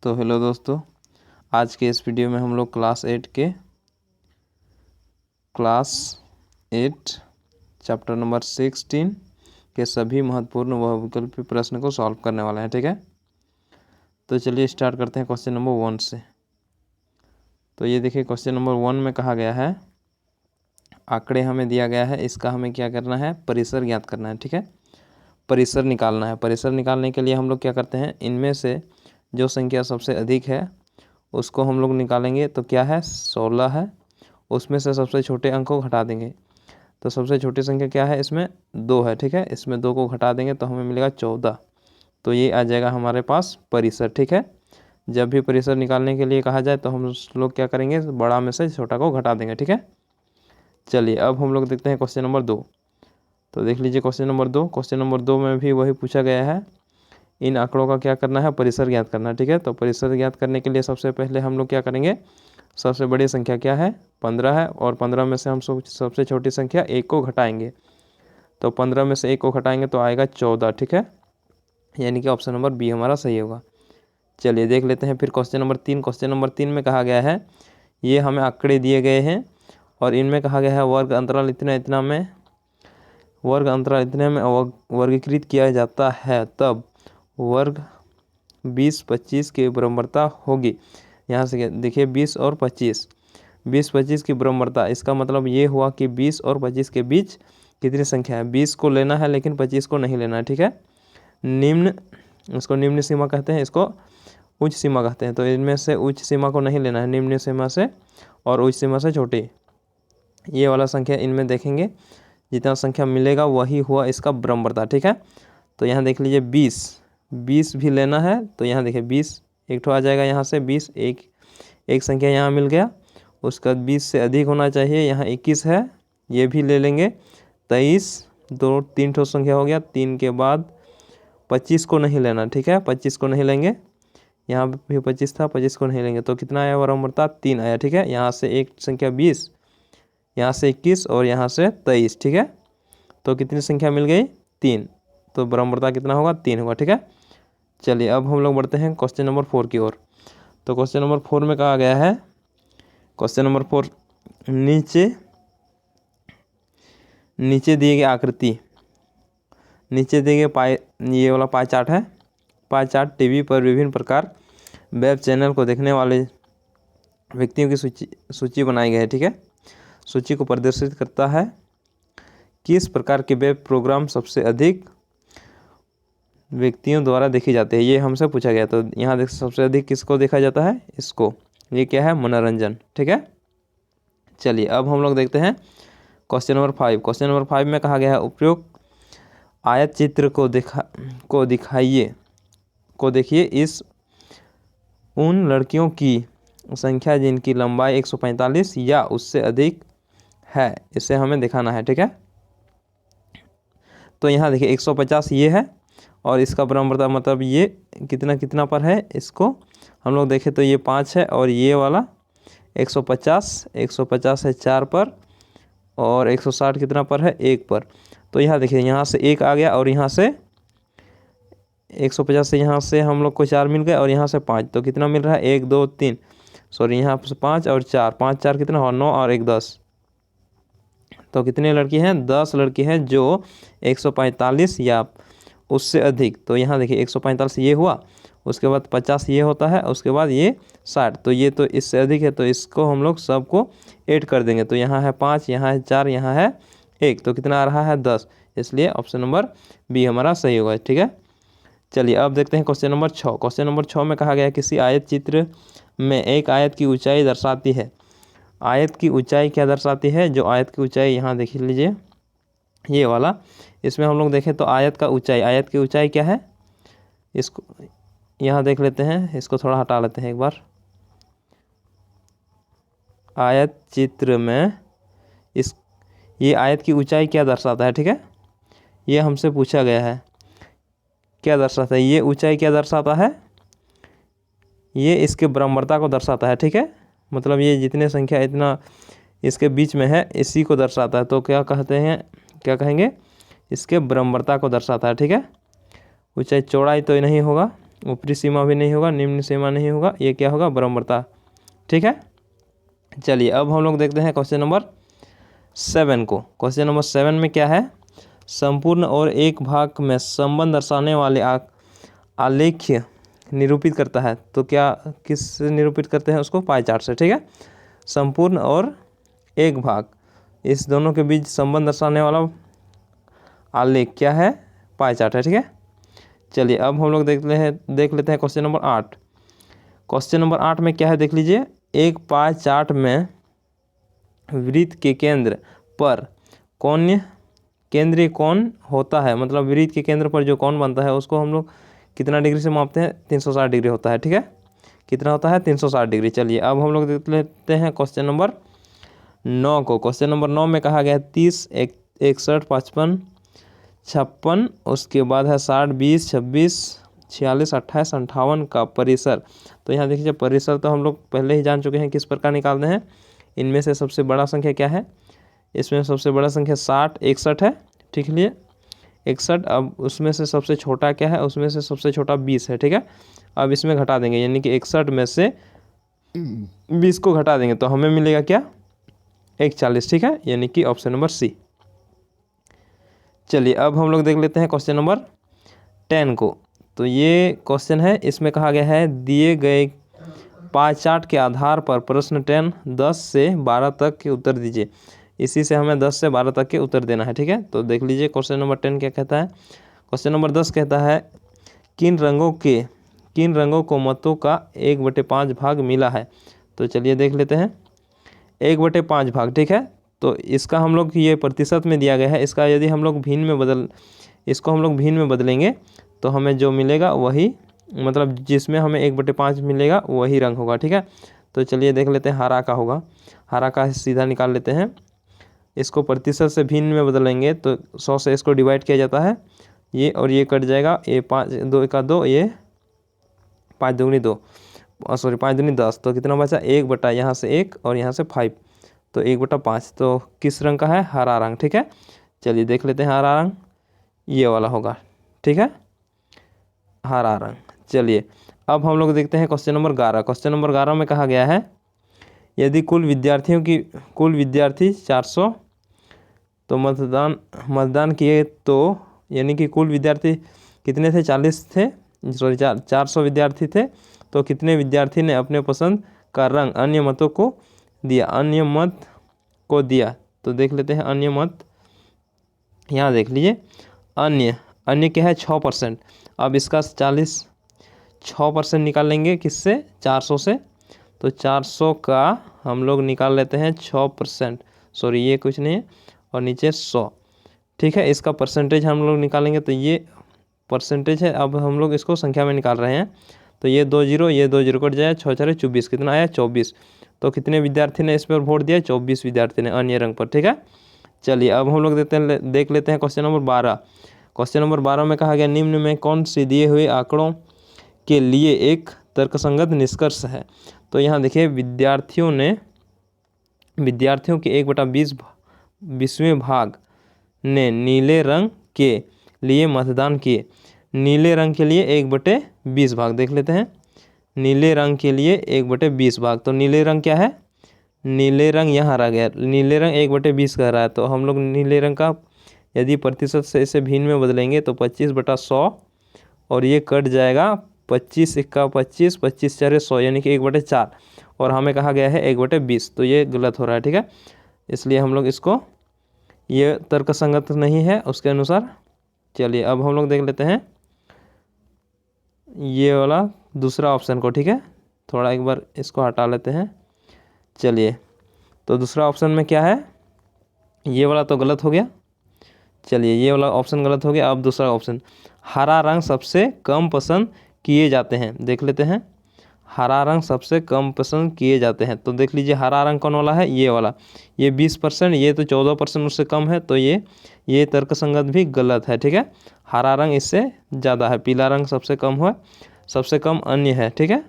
तो हेलो दोस्तों, आज के इस वीडियो में हम लोग क्लास 8 चैप्टर नंबर 16 के सभी महत्वपूर्ण बहुविकल्पीय प्रश्न को सॉल्व करने वाले हैं। ठीक है, तो चलिए स्टार्ट करते हैं क्वेश्चन नंबर 1 से। तो ये देखिए, क्वेश्चन नंबर 1 में कहा गया है, आंकड़े हमें दिया गया है, इसका हमें क्या करना है, परिसर ज्ञात करना है। ठीक है, परिसर निकालना है। परिसर निकालने के लिए हम लोग क्या करते हैं, इनमें से जो संख्या सबसे अधिक है उसको हम लोग निकालेंगे। तो क्या है, 16 है। उसमें से सबसे छोटे अंक को घटा देंगे। तो सबसे छोटी संख्या क्या है, इसमें 2 है। ठीक है, इसमें 2 को घटा देंगे तो हमें मिलेगा 14। तो ये आ जाएगा हमारे पास परिसर। ठीक है, जब भी परिसर निकालने के लिए कहा जाए तो हम लोग क्या करेंगे, बड़ा में से छोटा को घटा देंगे। ठीक है, चलिए अब हम लोग देखते हैं क्वेश्चन नंबर 2। तो देख लीजिए क्वेश्चन नंबर 2। क्वेश्चन नंबर 2 में भी वही पूछा गया है, इन आंकड़ों का क्या करना है, परिसर ज्ञात करना है। ठीक है, तो परिसर ज्ञात करने के लिए सबसे पहले हम लोग क्या करेंगे, सबसे बड़ी संख्या क्या है, 15 है, और 15 में से हम सबसे छोटी संख्या 1 को घटाएंगे। तो 15 में से 1 को घटाएंगे तो आएगा 14। ठीक है, यानी कि ऑप्शन नंबर बी हमारा सही होगा। चलिए देख लेते हैं फिर क्वेश्चन नंबर 3। क्वेश्चन नंबर 3 में कहा गया है, ये हमें आंकड़े दिए गए हैं और इनमें कहा गया है वर्ग अंतराल इतना इतना में वर्गीकृत किया जाता है, तब वर्ग 20-25 की बराबरता होगी। यहाँ से देखिए 20 और 25 की बराबरता, इसका मतलब ये हुआ कि 20 और 25 के बीच कितनी संख्या है, 20 को लेना है लेकिन 25 को नहीं लेना है। ठीक है, इसको निम्न सीमा कहते हैं, इसको उच्च सीमा कहते हैं। तो इनमें से उच्च सीमा को नहीं लेना है, निम्न सीमा से और उच्च सीमा से छोटी ये वाला संख्या इनमें देखेंगे, जितना संख्या मिलेगा वही हुआ इसका बराबरता। ठीक है, तो यहाँ देख लीजिए 20 भी लेना है। तो यहाँ देखिए 20 एक ठो आ जाएगा, यहाँ से 20 एक संख्या यहाँ मिल गया। उसका 20 से अधिक होना चाहिए, यहाँ 21 है, ये भी ले लेंगे। 23 3 ठो संख्या हो गया। 3 के बाद 25 को नहीं लेना। ठीक है, 25 को नहीं लेंगे, यहाँ भी 25 था, 25 को नहीं लेंगे। तो कितना आया बराबरता, 3 आया। ठीक है, यहाँ से एक संख्या 20, यहाँ से 21 और यहाँ से 23। ठीक है, तो कितनी संख्या मिल गई, 3। तो बराबरता कितना होगा, 3 होगा। ठीक है, चलिए अब हम लोग बढ़ते हैं क्वेश्चन नंबर 4 की ओर। तो क्वेश्चन नंबर 4 में कहा गया है, क्वेश्चन नंबर 4, नीचे दिए गए आकृति, नीचे दिए गए पाई, ये वाला पाई चार्ट है। पाई चार्ट टीवी पर विभिन्न प्रकार वेब चैनल को देखने वाले व्यक्तियों की सूची बनाई गई है। ठीक है, सूची को प्रदर्शित करता है, किस प्रकार के वेब प्रोग्राम सबसे अधिक व्यक्तियों द्वारा देखी जाते हैं, ये हमसे पूछा गया। तो यहाँ देख सबसे अधिक किसको देखा जाता है, इसको, ये क्या है, मनोरंजन। ठीक है, चलिए अब हम लोग देखते हैं क्वेश्चन नंबर 5। क्वेश्चन नंबर 5 में कहा गया है, उपयुक्त आयत चित्र को देखिए, इस उन लड़कियों की संख्या जिनकी लंबाई 145 या उससे अधिक है, इसे हमें दिखाना है। ठीक है, तो यहाँ देखिए 150 ये है और इसका बराबरता मतलब ये कितना पर है, इसको हम लोग देखें तो ये 5 है, और ये वाला 150 है 4 पर, और 160 कितना पर है, 1 पर। तो यहाँ देखिए यहाँ से 1 आ गया, और यहाँ से 150 से यहाँ से हम लोग को 4 मिल गया, और यहाँ से 5, तो कितना मिल रहा है, 1 2 3, सॉरी यहाँ से 5 और 4, 5 4 कितना हुआ, 9 और 1 10। तो कितने लड़की हैं, 10 लड़की हैं जो 145 या उससे अधिक। तो यहाँ देखिए 145 ये हुआ, उसके बाद 50 ये होता है, उसके बाद ये 60। तो ये तो इससे अधिक है, तो इसको हम लोग सबको ऐड कर देंगे। तो यहाँ है 5, यहाँ है 4, यहाँ है 1, तो कितना आ रहा है, 10। इसलिए ऑप्शन नंबर बी हमारा सही होगा। ठीक है, चलिए अब देखते हैं क्वेश्चन नंबर 6। क्वेश्चन नंबर 6 में कहा गया है, किसी आयत चित्र में एक आयत की ऊंचाई दर्शाती है। आयत की ऊंचाई क्या दर्शाती है, जो आयत की ऊंचाई यहाँ देख लीजिए, ये वाला, इसमें हम लोग देखें तो आयत की ऊंचाई क्या है, इसको यहाँ देख लेते हैं, इसको थोड़ा हटा लेते हैं एक बार। आयत चित्र में ये आयत की ऊंचाई क्या दर्शाता है। ठीक है, ये हमसे पूछा गया है, क्या दर्शाता है, ये ऊंचाई क्या दर्शाता है, ये इसके बराबरता को दर्शाता है। ठीक है, मतलब ये जितने संख्या इतना इसके बीच में है, इसी को दर्शाता है। तो क्या कहेंगे, इसके बराबरता को दर्शाता है। ठीक है, ऊंचाई चौड़ाई तो नहीं होगा, ऊपरी सीमा भी नहीं होगा, निम्न सीमा नहीं होगा, ये क्या होगा, बराबरता। ठीक है, चलिए अब हम लोग देखते हैं क्वेश्चन नंबर 7 को। क्वेश्चन नंबर 7 में क्या है, संपूर्ण और एक भाग में संबंध दर्शाने वाले आलेख्य निरूपित करता है। तो क्या किस निरूपित करते हैं उसको, पाई चार्ट से। ठीक है, संपूर्ण और एक भाग, इस दोनों के बीच संबंध दर्शाने वाला आलेख क्या है, पाई चार्ट है। ठीक है, चलिए अब हम लोग देख लेते हैं क्वेश्चन नंबर 8। क्वेश्चन नंबर 8 में क्या है, देख लीजिए। एक पाई चार्ट में वृत्त के केंद्र पर कोण केंद्रीय कोण होता है, मतलब वृत्त के केंद्र पर जो कोण बनता है उसको हम लोग कितना डिग्री से मापते हैं, 360 डिग्री होता है। ठीक है, कितना होता है, 360 डिग्री। चलिए अब हम लोग देख लेते हैं क्वेश्चन नंबर 9 को। क्वेश्चन नंबर 9 में कहा गया है 30, 61, 55, 56, उसके बाद है 60, 20, 26, 46, 28, 58 का परिसर। तो यहाँ देखिए परिसर तो हम लोग पहले ही जान चुके हैं किस प्रकार निकालते हैं। इनमें से सबसे बड़ा संख्या क्या है, इसमें सबसे बड़ा संख्या 60, 61 है। ठीक है, 61। अब उसमें से सबसे छोटा क्या है, उसमें से सबसे छोटा 20 है। ठीक है, अब इसमें घटा देंगे, यानी कि 61 में से 20 को घटा देंगे तो हमें मिलेगा क्या, 41। ठीक है, यानी कि ऑप्शन नंबर सी। चलिए अब हम लोग देख लेते हैं क्वेश्चन नंबर 10 को। तो ये क्वेश्चन है, इसमें कहा गया है दिए गए पाई चार्ट के आधार पर प्रश्न 10 से 12 तक के उत्तर दीजिए। इसी से हमें 10 से 12 तक के उत्तर देना है। ठीक है, तो देख लीजिए क्वेश्चन नंबर 10 क्या कहता है। क्वेश्चन नंबर 10 कहता है किन रंगों को मतों का 1/5 भाग मिला है। तो चलिए देख लेते हैं, 1/5 भाग। ठीक है, तो इसका हम लोग ये प्रतिशत में दिया गया है, इसका यदि हम लोग इसको हम लोग भिन्न में बदलेंगे तो हमें जो मिलेगा वही, मतलब जिसमें हमें 1/5 मिलेगा वही रंग होगा। ठीक है, तो चलिए देख लेते हैं, हरा का होगा, हरा का सीधा निकाल लेते हैं। इसको प्रतिशत से भिन्न में बदलेंगे तो 100 से इसको डिवाइड किया जाता है, ये और ये कट जाएगा, ये 5 2 का 2, ये 5 दूनी 2, सॉरी 5 दूनी 10। तो कितना बचा, 1 यहाँ से 1 और यहाँ से 5, तो 1/5। तो किस रंग का है, हरा रंग। ठीक है, चलिए देख लेते हैं, हरा रंग ये वाला होगा। ठीक है, हरा रंग। चलिए अब हम लोग देखते हैं क्वेश्चन नंबर 11। क्वेश्चन नंबर 11 में कहा गया है यदि कुल विद्यार्थी 400 तो मतदान किए तो, यानी कि कुल विद्यार्थी कितने थे, 40 थे, सॉरी 400 विद्यार्थी थे, तो कितने विद्यार्थी ने अपने पसंद का रंग अन्य मतों को दिया। तो देख लेते हैं अन्य मत, यहाँ देख लीजिए अन्य क्या है, 6%। अब इसका 6% निकाल लेंगे किससे, 400 से। तो 400 का हम लोग निकाल लेते हैं 6%, सॉरी ये कुछ नहीं है, और नीचे 100। ठीक है, इसका परसेंटेज हम लोग निकालेंगे, तो ये परसेंटेज है। अब हम लोग इसको संख्या में निकाल रहे हैं, तो ये 2 0 कट जाए, 6 4 24, कितना आया, 24। तो कितने विद्यार्थी ने इस पर वोट दिया, 24 विद्यार्थी ने अन्य रंग पर। ठीक है, चलिए अब हम लोग देख लेते हैं क्वेश्चन नंबर 12। क्वेश्चन नंबर 12 में कहा गया निम्न में कौन सी दिए हुए आंकड़ों के लिए एक तर्कसंगत निष्कर्ष है। तो यहाँ देखिए विद्यार्थियों के 1/20वें भाग ने नीले रंग के लिए मतदान किए। नीले रंग के लिए 1/20 भाग, देख लेते हैं, नीले रंग के लिए 1/20 भाग। तो नीले रंग क्या है, नीले रंग यहाँ रह गया, नीले रंग 1/20 कह रहा है, तो हम लोग नीले रंग का यदि प्रतिशत से इसे भिन्न में बदलेंगे तो 25/100, और ये कट जाएगा 25 1 25, 25 4 100, यानी कि 1/4, और हमें कहा गया है 1/20, तो ये गलत हो रहा है। ठीक है, इसलिए हम लोग इसको, ये तर्कसंगत नहीं है उसके अनुसार। चलिए अब हम लोग देख लेते हैं ये वाला दूसरा ऑप्शन को। ठीक है, थोड़ा एक बार इसको हटा लेते हैं। चलिए तो दूसरा ऑप्शन में क्या है, ये वाला तो गलत हो गया, चलिए ये वाला ऑप्शन गलत हो गया। अब दूसरा ऑप्शन, हरा रंग सबसे कम पसंद किए जाते हैं, देख लेते हैं, हरा रंग सबसे कम पसंद किए जाते हैं। तो देख लीजिए हरा रंग कौन वाला है, ये वाला, ये 20%, ये तो 14% उससे कम है, तो ये तर्कसंगत भी गलत है। ठीक है, हरा रंग इससे ज़्यादा है, पीला रंग सबसे कम है, सबसे कम अन्य है। ठीक है,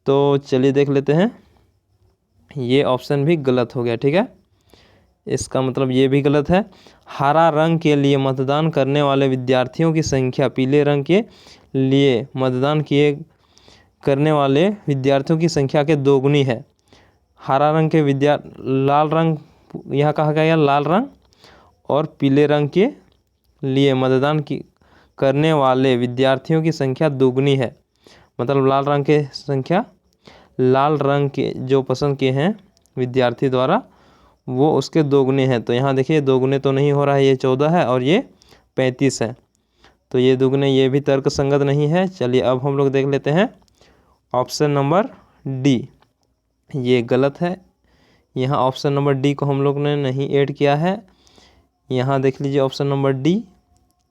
तो चलिए देख लेते हैं, ये ऑप्शन भी गलत हो गया। ठीक है, इसका मतलब ये भी गलत है। हरा रंग के लिए मतदान करने वाले विद्यार्थियों की संख्या पीले रंग के लिए मतदान किए करने वाले विद्यार्थियों की संख्या के दोगुनी है। हरा रंग के लाल रंग, यहाँ कहा गया लाल रंग और पीले रंग के लिए मतदान की करने वाले विद्यार्थियों की संख्या दोगुनी है। मतलब लाल रंग के जो पसंद किए हैं विद्यार्थी द्वारा वो उसके दोगुने हैं। तो यहाँ देखिए दोगुने तो नहीं हो रहा है, ये 14 है और ये 35 है, तो ये दुगने, ये भी तर्क संगत नहीं है। चलिए अब हम लोग देख लेते हैं ऑप्शन नंबर डी, ये गलत है। यहाँ ऑप्शन नंबर डी को हम लोग ने नहीं ऐड किया है। यहाँ देख लीजिए ऑप्शन नंबर डी,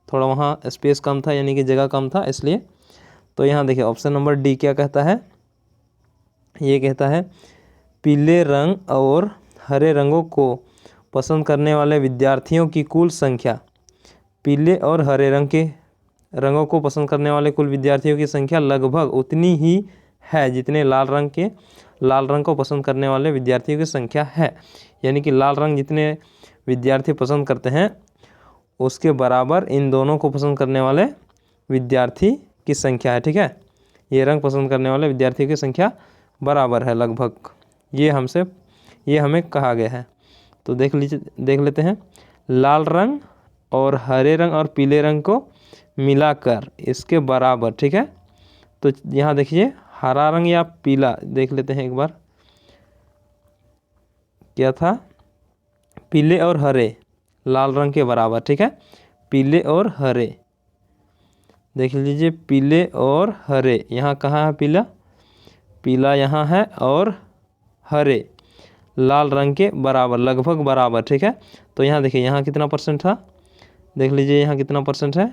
थोड़ा वहाँ स्पेस कम था यानी कि जगह कम था इसलिए। तो यहाँ देखिए ऑप्शन नंबर डी क्या कहता है, ये कहता है पीले रंग और हरे रंगों को पसंद करने वाले विद्यार्थियों की कुल संख्या, पीले और हरे रंगों को पसंद करने वाले कुल विद्यार्थियों की संख्या लगभग उतनी ही है जितने लाल रंग को पसंद करने वाले विद्यार्थियों की संख्या है। यानी कि लाल रंग जितने विद्यार्थी पसंद करते हैं उसके बराबर इन दोनों को पसंद करने वाले विद्यार्थी की संख्या है। ठीक है, ये रंग पसंद करने वाले विद्यार्थियों की संख्या बराबर है लगभग, ये हमें कहा गया है। तो देख लेते हैं लाल रंग और हरे रंग और पीले रंग को मिलाकर इसके बराबर। ठीक है, तो यहाँ देखिए हरा रंग या पीला देख लेते हैं एक बार, क्या था, पीले और हरे लाल रंग के बराबर। ठीक है, पीले और हरे देख लीजिए, पीले और हरे, यहाँ कहाँ है पीला यहाँ है और हरे लाल रंग के बराबर, लगभग बराबर। ठीक है, तो यहाँ देखिए यहाँ कितना परसेंट था, देख लीजिए यहाँ कितना परसेंट है,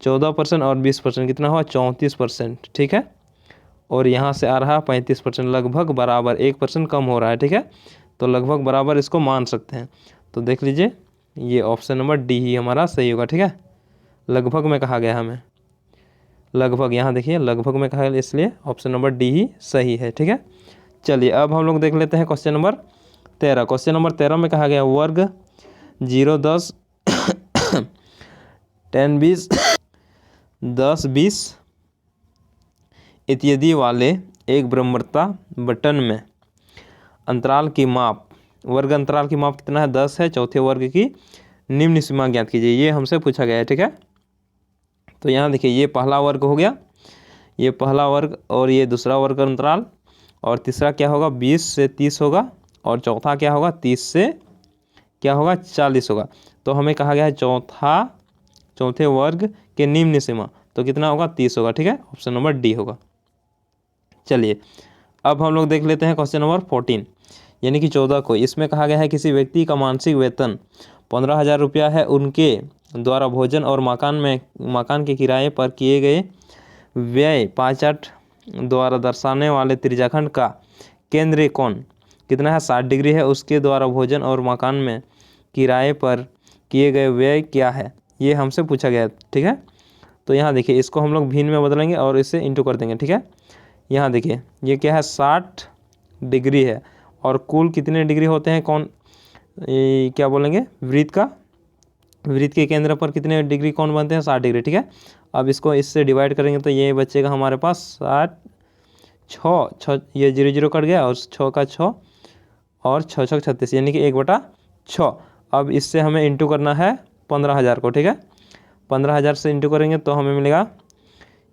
14% और 20% कितना हुआ 34%। ठीक है, और यहाँ से आ रहा 35%, लगभग बराबर, 1% कम हो रहा है। ठीक है, तो लगभग बराबर इसको मान सकते हैं। तो देख लीजिए ये ऑप्शन नंबर डी ही हमारा सही होगा। ठीक है, लगभग में कहा गया हमें, लगभग, यहाँ देखिए लगभग में कहा गया, इसलिए ऑप्शन नंबर डी ही सही है। ठीक है, चलिए अब हम लोग देख लेते हैं क्वेश्चन नंबर 13। क्वेश्चन नंबर 13 में कहा गया वर्ग 0, 10, 10, 20, 10, 20 इत्यादि वाले एक ब्रह्मता बटन में अंतराल की माप, वर्ग अंतराल की माप कितना है 10 है, चौथे वर्ग की निम्न सीमा ज्ञात कीजिए, ये हमसे पूछा गया है। ठीक है, तो यहाँ देखिए ये पहला वर्ग हो गया, ये पहला वर्ग, और ये दूसरा वर्ग अंतराल, और तीसरा क्या होगा 20 से 30 होगा, और चौथा क्या होगा 30 से क्या होगा 40 होगा। तो हमें कहा गया है चौथे वर्ग के निम्न सीमा, तो कितना होगा 30 होगा। ठीक है, ऑप्शन नंबर डी होगा। चलिए अब हम लोग देख लेते हैं क्वेश्चन नंबर 14 यानी कि 14 को। इसमें कहा गया है किसी व्यक्ति का मासिक वेतन 15,000 रुपया है, उनके द्वारा भोजन और मकान के किराए पर किए गए व्यय 5/8 द्वारा दर्शाने वाले त्रिज्याखंड का केंद्रीय कोण कितना है 60 डिग्री है, उसके द्वारा भोजन और मकान में किराए पर किए गए व्यय क्या है, ये हमसे पूछा गया है। ठीक है, तो यहाँ देखिए इसको हम लोग भिन्न में बदलेंगे और इसे इंटू कर देंगे। ठीक है, यहाँ देखिए ये क्या है 60 डिग्री है, और कुल कितने डिग्री होते हैं, क्या बोलेंगे, वृत्त के केंद्र पर कितने डिग्री कोण बनते हैं 60 डिग्री। ठीक है, अब इसको इससे डिवाइड करेंगे तो ये बचेगा हमारे पास 60, 6, ये 0 0 कट गया, और 6 का 6 और 6 6 36 यानी कि 1/6। अब इससे हमें इंटू करना है 15,000 को। ठीक है, 15,000 से इंटू करेंगे तो हमें मिलेगा,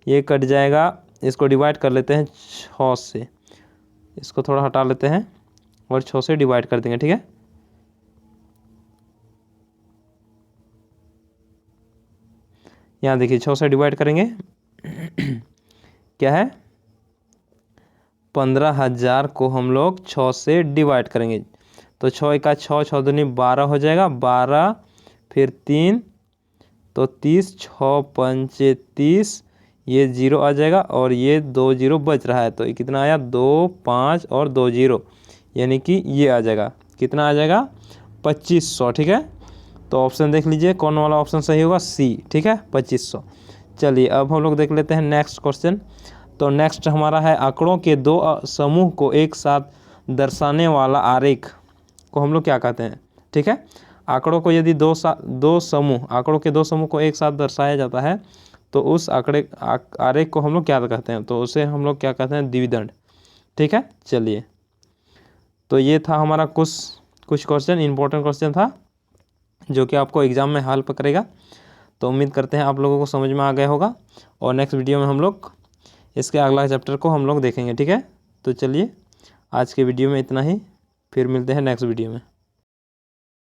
ये कट जाएगा, इसको डिवाइड कर लेते हैं 6 से, इसको थोड़ा हटा लेते हैं और 6 से डिवाइड कर देंगे। ठीक है, यहाँ देखिए 6 से डिवाइड करेंगे क्या है 15,000 को हम लोग 6 से डिवाइड करेंगे, तो 6 का 6, 6 दूनी 12 हो जाएगा, 12 फिर 3 तो 30, 6 पंचे 30, ये 0 आ जाएगा, और ये 2 0 बच रहा है, तो ये कितना आया 2 5 और 2 0 यानी कि ये आ जाएगा, कितना आ जाएगा 2500। ठीक है, तो ऑप्शन देख लीजिए कौन वाला ऑप्शन सही होगा, सी। ठीक है, 2500। चलिए अब हम लोग देख लेते हैं नेक्स्ट क्वेश्चन। तो नेक्स्ट हमारा है आंकड़ों के दो समूह को एक साथ दर्शाने वाला आरेख को हम लोग क्या कहते हैं। ठीक है, आंकड़ों को यदि आंकड़ों के दो समूह को एक साथ दर्शाया जाता है तो उस आरेख को हम लोग क्या कहते हैं, तो उसे हम लोग क्या कहते हैं, द्विदंड। ठीक है, चलिए तो ये था हमारा कुछ क्वेश्चन, इंपॉर्टेंट क्वेश्चन था जो कि आपको एग्जाम में हेल्प करेगा। तो उम्मीद करते हैं आप लोगों को समझ में आ गया होगा, और नेक्स्ट वीडियो में हम लोग इसके अगला चैप्टर को हम लोग देखेंगे। ठीक है, तो चलिए आज के वीडियो में इतना ही, फिर मिलते हैं नेक्स्ट वीडियो में।